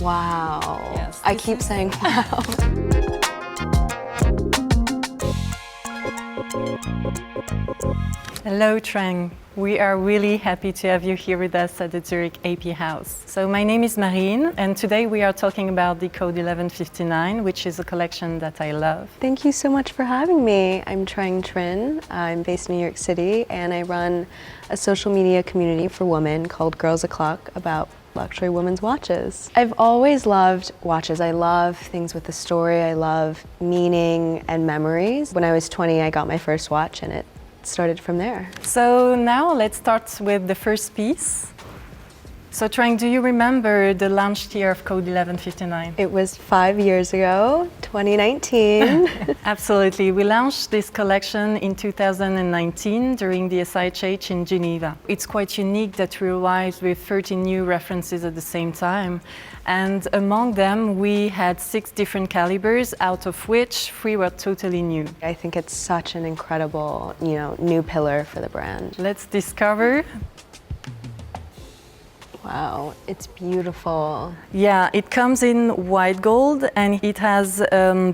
Wow. Yes, I keep saying wow. Hello, Trang. We are really happy to have you here with us at the Zurich AP House. So my name is Marine, and today we are talking about the Code 1159, which is a collection that I love. Thank you so much for having me. I'm Trang Trinh. I'm based in New York City, and I run a social media community for women called Girls O'Clock about luxury women's watches. I've always loved watches. I love things with a story. I love meaning and memories. When I was 20, I got my first watch, and it started from there. So now let's start with the first piece. So Trang, do you remember the launch year of Code 1159? It was 5 years ago, 2019. Absolutely. We launched this collection in 2019 during the SIHH in Geneva. It's quite unique that we arrived with 13 new references at the same time. And among them, we had 6 different calibers, out of which 3 were totally new. I think it's such an incredible, new pillar for the brand. Let's discover. Wow, it's beautiful. Yeah, it comes in white gold and it has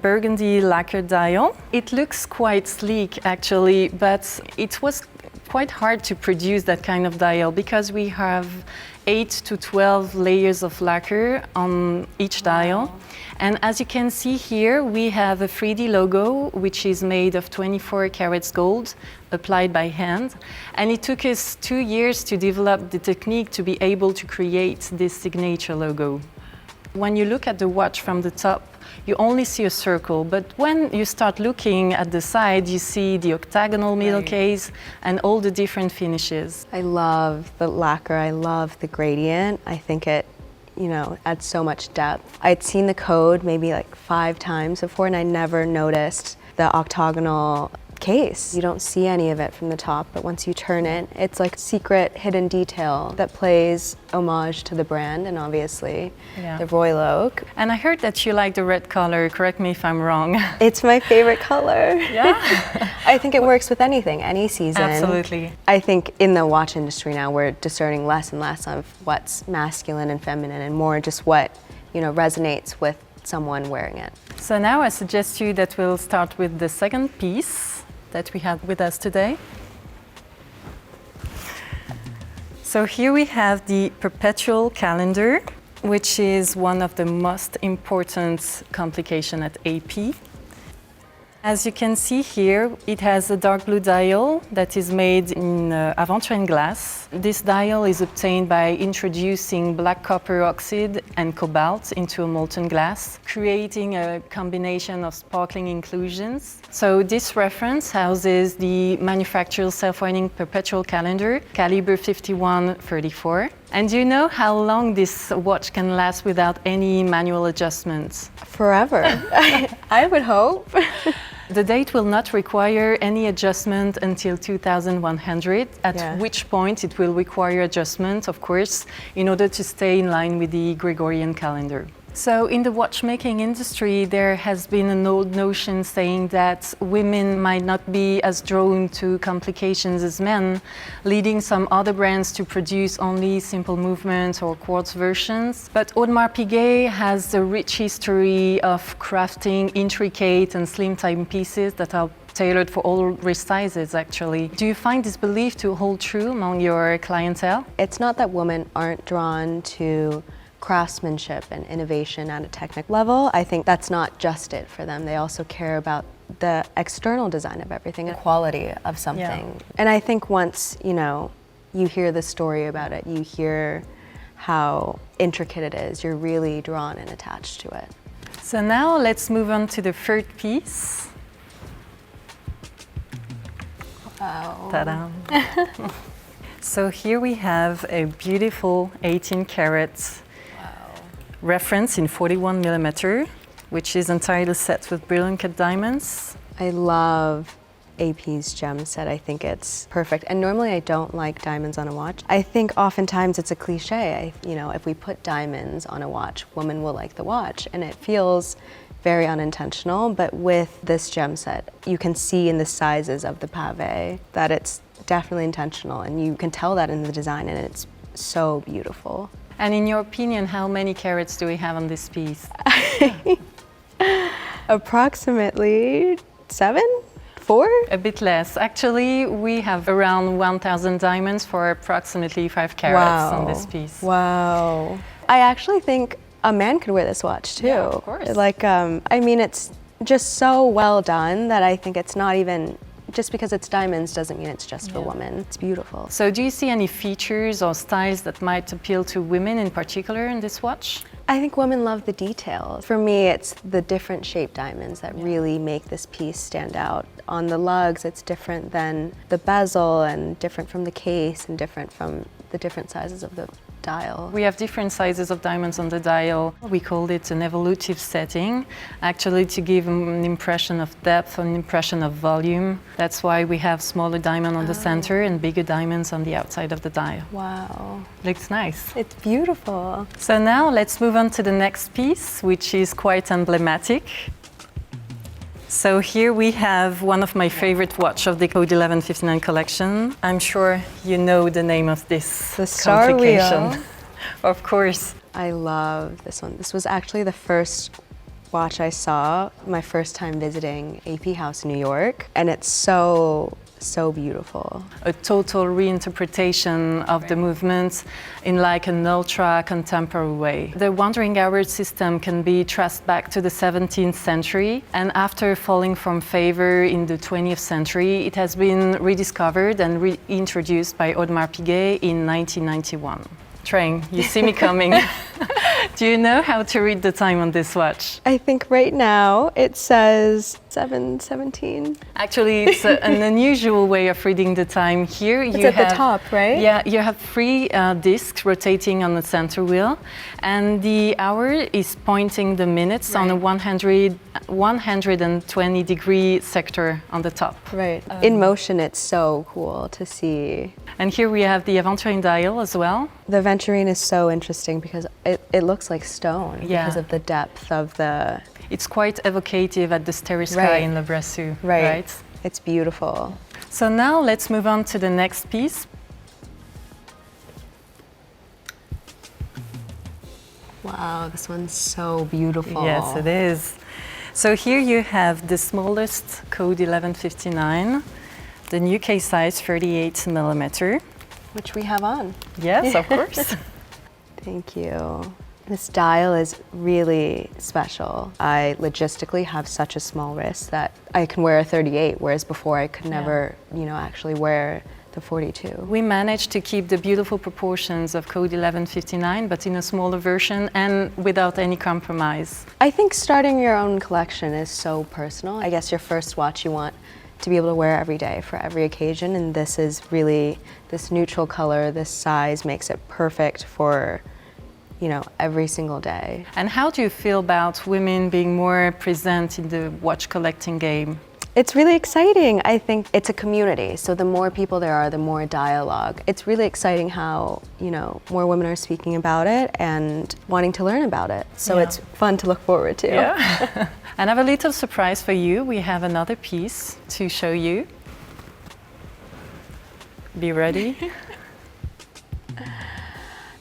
burgundy lacquer dial. It looks quite sleek actually, but it was quite hard to produce that kind of dial because we have 8 to 12 layers of lacquer on each dial. And as you can see here, we have a 3D logo, which is made of 24 carats gold, applied by hand. And it took us 2 years to develop the technique to be able to create this signature logo. When you look at the watch from the top, you only see a circle, but when you start looking at the side, you see the octagonal middle case and all the different finishes. I love the lacquer, I love the gradient. I think it adds so much depth. I'd seen the code maybe like 5 times before, and I never noticed the octagonal case. You don't see any of it from the top, but once you turn it, it's like secret hidden detail that plays homage to the brand and obviously the royal oak. And I heard that you like the red color, correct me if I'm wrong. It's my favorite color. Yeah? I think it works with anything, any season. Absolutely. I think in the watch industry now we're discerning less and less of what's masculine and feminine and more just what resonates with someone wearing it. So now I suggest you that we'll start with the second piece that we have with us today. So here we have the Perpetual calendar, which is one of the most important complications at AP. As you can see here, it has a dark blue dial that is made in aventurine glass. This dial is obtained by introducing black copper oxide and cobalt into a molten glass, creating a combination of sparkling inclusions. So this reference houses the manufacturer's Selfwinding Perpetual calendar, caliber 5134. And do you know how long this watch can last without any manual adjustments? Forever, I would hope. The date will not require any adjustment until 2100, at which point it will require adjustment, of course, in order to stay in line with the Gregorian calendar. So in the watchmaking industry, there has been an old notion saying that women might not be as drawn to complications as men, leading some other brands to produce only simple movements or quartz versions. But Audemars Piguet has a rich history of crafting intricate and slim timepieces that are tailored for all wrist sizes, actually. Do you find this belief to hold true among your clientele? It's not that women aren't drawn to craftsmanship and innovation at a technical level. I think that's not just it for them. They also care about the external design of everything and quality of something. And I think once, you hear the story about it, you hear how intricate it is, you're really drawn and attached to it. So now let's move on to the third piece. Wow. Ta-da! So here we have a beautiful 18 karat reference in 41 millimeter, which is entirely set with brilliant cut diamonds. I love AP's gem set. I think it's perfect. And normally I don't like diamonds on a watch. I think oftentimes it's a cliche. If we put diamonds on a watch, women will like the watch. And it feels very unintentional, but with this gem set, you can see in the sizes of the pavé that it's definitely intentional, and you can tell that in the design, and it's so beautiful. And in your opinion, how many carats do we have on this piece? Approximately 7? 4? A bit less. Actually, we have around 1,000 diamonds for approximately 5 carats on this piece. Wow. I actually think a man could wear this watch too. Yeah, of course. Like, I mean, it's just so well done that I think it's not even, just because it's diamonds doesn't mean it's just for women. It's beautiful. So do you see any features or styles that might appeal to women in particular in this watch? I think women love the details. For me, it's the different shaped diamonds that really make this piece stand out. On the lugs, it's different than the bezel and different from the case and different from the different sizes of the dial. We have different sizes of diamonds on the dial. We called it an evolutive setting, actually to give an impression of depth, an impression of volume. That's why we have smaller diamond on the center and bigger diamonds on the outside of the dial. Wow. Looks nice. It's beautiful. So now let's move on to the next piece, which is quite emblematic. So here we have one of my favorite watch of the Code 1159 collection. I'm sure you know the name of this The Starwheel. complication. Of course. I love this one. This was actually the first watch I saw my first time visiting AP House in New York, and it's so beautiful. A total reinterpretation of the movement in like an ultra contemporary way. The wandering hour system can be traced back to the 17th century, and after falling from favor in the 20th century, it has been rediscovered and reintroduced by Audemars Piguet in 1991. Trang, you see me coming. Do you know how to read the time on this watch? I think right now it says 7:17. Actually, it's an unusual way of reading the time. Here It's at the top, right? Yeah, you have 3 discs rotating on the center wheel, and the hour is pointing the minutes on a 120-degree sector on the top. Right. In motion, it's so cool to see. And here we have the Aventurine dial as well. The Aventurine is so interesting because it looks like stone because of the depth of the... It's quite evocative at the Starry Sky in Le Brassus, right? It's beautiful. So now let's move on to the next piece. Wow, this one's so beautiful. Yes, it is. So here you have the smallest Code 1159, the new case size 38 millimeter. Which we have on. Yes, of course. Thank you. This dial is really special. I logistically have such a small wrist that I can wear a 38, whereas before I could never, actually wear the 42. We managed to keep the beautiful proportions of Code 1159, but in a smaller version and without any compromise. I think starting your own collection is so personal. I guess your first watch you want to be able to wear every day for every occasion, and this is really, this neutral color, this size makes it perfect for every single day. And how do you feel about women being more present in the watch collecting game? It's really exciting. I think it's a community, so the more people there are, the more dialogue. It's really exciting how, more women are speaking about it and wanting to learn about it. So it's fun to look forward to. Yeah. And I have a little surprise for you. We have another piece to show you. Be ready.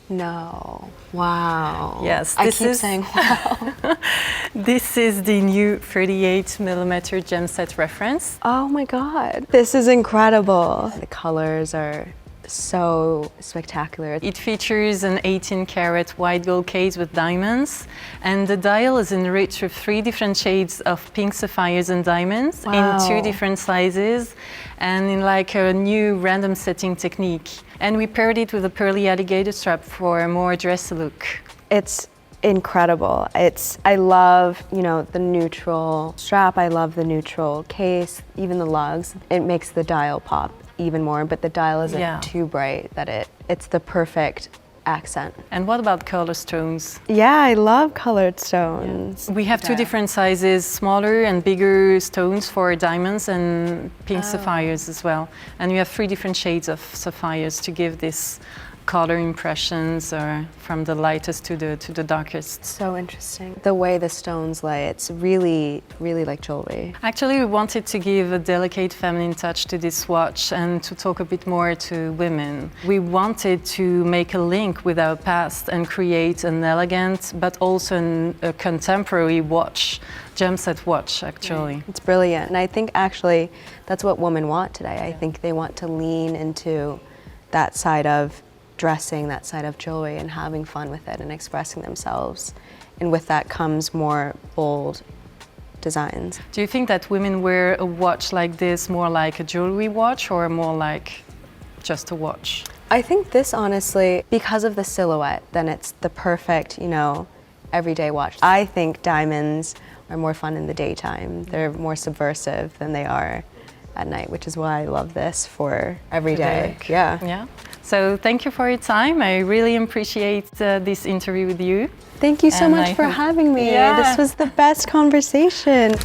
No. Wow. Yes, I keep saying wow. This is the new 38 millimeter gemset reference. Oh my God. This is incredible. The colors are so spectacular. It features an 18-karat white gold case with diamonds, and the dial is enriched with 3 different shades of pink sapphires and diamonds in 2 different sizes and in like a new random setting technique. And we paired it with a pearly alligator strap for a more dressy look. It's incredible. I love, the neutral strap. I love the neutral case, even the lugs. It makes the dial pop even more, but the dial isn't too bright that it's the perfect accent. And what about color stones? Yeah, I love colored stones. We have 2 different sizes, smaller and bigger stones for diamonds and pink sapphires as well. And we have 3 different shades of sapphires to give this color impressions, or from the lightest to the darkest. So interesting. The way the stones lay, it's really, really like jewelry. Actually, we wanted to give a delicate feminine touch to this watch and to talk a bit more to women. We wanted to make a link with our past and create an elegant but also a contemporary watch, gemset watch actually. It's brilliant. And I think actually that's what women want today. I think they want to lean into that side of dressing, that side of jewelry, and having fun with it and expressing themselves. And with that comes more bold designs. Do you think that women wear a watch like this more like a jewelry watch or more like just a watch? I think this, honestly, because of the silhouette, then it's the perfect, you know, everyday watch. I think diamonds are more fun in the daytime. They're more subversive than they are at night, which is why I love this for every day. Yeah. So thank you for your time. I really appreciate this interview with you. Thank you so much for having me. Yeah. This was the best conversation.